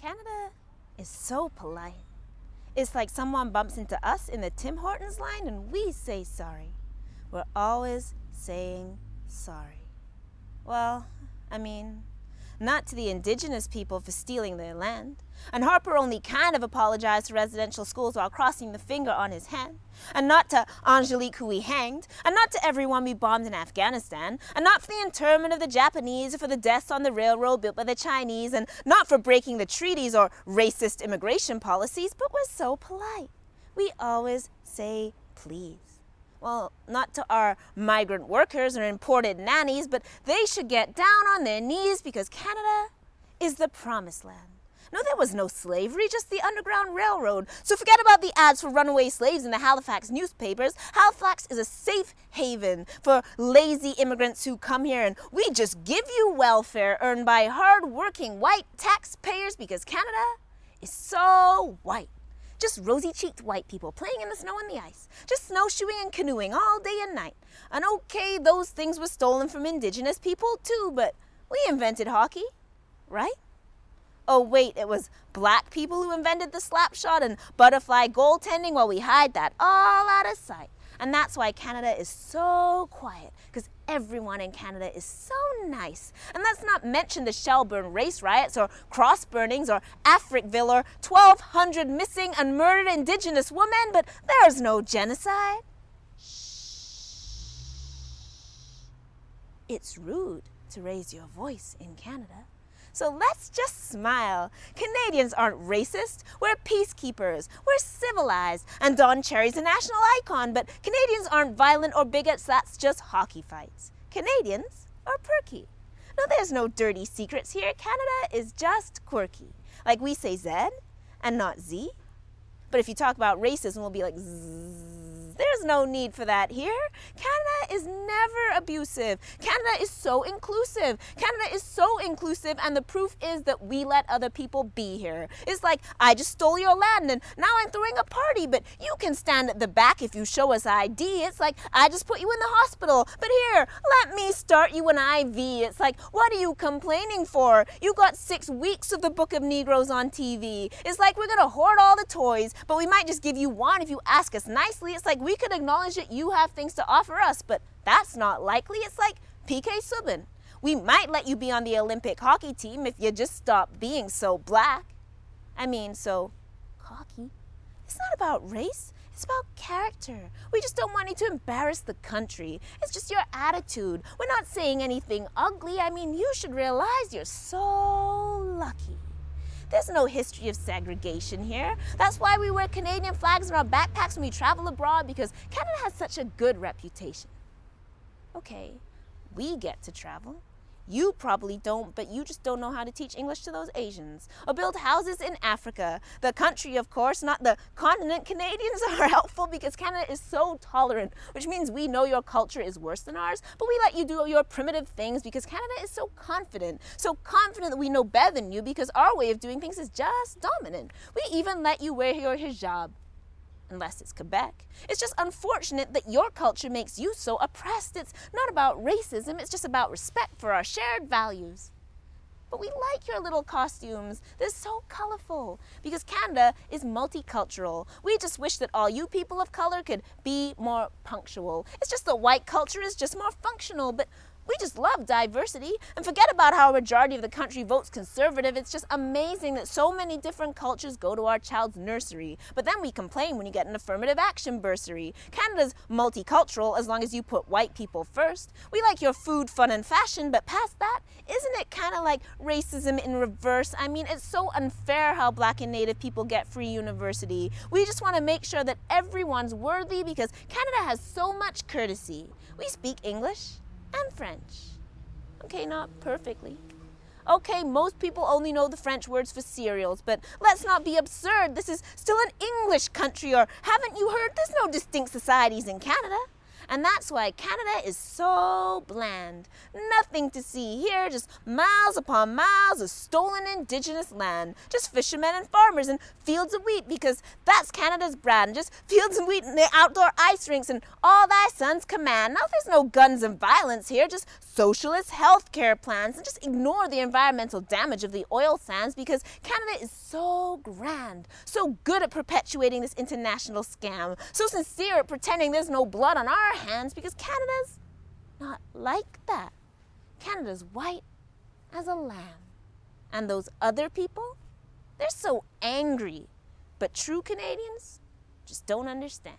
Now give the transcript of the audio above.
Canada is so polite. It's like someone bumps into us in the Tim Hortons line and we say sorry. We're always saying sorry. Well, not to the indigenous people for stealing their land. And Harper only kind of apologized to residential schools while crossing the finger on his hand. And not to Angelique, who we hanged. And not to everyone we bombed in Afghanistan. And not for the internment of the Japanese or for the deaths on the railroad built by the Chinese. And not for breaking the treaties or racist immigration policies. But we're so polite. We always say please. Well, not to our migrant workers or imported nannies, but they should get down on their knees because Canada is the promised land. No, there was no slavery, just the Underground Railroad. So forget about the ads for runaway slaves in the Halifax newspapers. Halifax is a safe haven for lazy immigrants who come here, and we just give you welfare earned by hard-working white taxpayers because Canada is so white. Just rosy-cheeked white people playing in the snow and the ice. Just snowshoeing and canoeing all day and night. And okay, those things were stolen from indigenous people too, but we invented hockey, right? Oh wait, it was black people who invented the slap shot and butterfly goaltending while we hide that all out of sight. And that's why Canada is so quiet, because everyone in Canada is so nice. And let's not mention the Shelburne race riots or cross burnings or Africville or 1,200 missing and murdered Indigenous women, but there's no genocide. Shh. It's rude to raise your voice in Canada. So let's just smile. Canadians aren't racist. We're peacekeepers. We're civilized. And Don Cherry's a national icon, but Canadians aren't violent or bigots. That's just hockey fights. Canadians are perky. No, there's no dirty secrets here. Canada is just quirky. Like we say Z and not Z. But if you talk about racism, we'll be like Zzz. There's no need for that here. Canada is never abusive. Canada is so inclusive. Canada is so inclusive, and the proof is that we let other people be here. It's like, I just stole your land and now I'm throwing a party, but you can stand at the back if you show us ID. It's like, I just put you in the hospital, but here, let me start you an IV. It's like, what are you complaining for? You got 6 weeks of the Book of Negroes on TV. It's like, we're gonna hoard all the toys, but we might just give you one if you ask us nicely. It's like, we could acknowledge that you have things to offer us, but that's not likely. It's like PK Subban. We might let you be on the Olympic hockey team if you just stop being so black. So cocky. It's not about race. It's about character. We just don't want you to embarrass the country. It's just your attitude. We're not saying anything ugly. You should realize you're so lucky. There's no history of segregation here. That's why we wear Canadian flags in our backpacks when we travel abroad, because Canada has such a good reputation. Okay, we get to travel. You probably don't, but you just don't know how to teach English to those Asians. Or build houses in Africa. The country, of course, not the continent. Canadians are helpful because Canada is so tolerant, which means we know your culture is worse than ours, but we let you do your primitive things because Canada is so confident that we know better than you because our way of doing things is just dominant. We even let you wear your hijab. Unless it's Quebec. It's just unfortunate that your culture makes you so oppressed. It's not about racism, it's just about respect for our shared values. But we like your little costumes. They're so colorful because Canada is multicultural. We just wish that all you people of color could be more punctual. It's just that white culture is just more functional, but we just love diversity. And forget about how a majority of the country votes conservative. It's just amazing that so many different cultures go to our child's nursery. But then we complain when you get an affirmative action bursary. Canada's multicultural as long as you put white people first. We like your food, fun, and fashion, but past that, isn't it kind of like racism in reverse? It's so unfair how black and native people get free university. We just want to make sure that everyone's worthy because Canada has so much courtesy. We speak English and French. Okay, not perfectly. Okay, most people only know the French words for cereals, but let's not be absurd. This is still an English country, or haven't you heard? There's no distinct societies in Canada. And that's why Canada is so bland. Nothing to see here, just miles upon miles of stolen Indigenous land. Just fishermen and farmers and fields of wheat, because that's Canada's brand. Just fields of wheat and the outdoor ice rinks and all thy sons command. Now there's no guns and violence here, just socialist health care plans and just ignore the environmental damage of the oil sands because Canada is so grand, so good at perpetuating this international scam, so sincere at pretending there's no blood on our hands because Canada's not like that. Canada's white as a lamb. And those other people, they're so angry. But true Canadians just don't understand.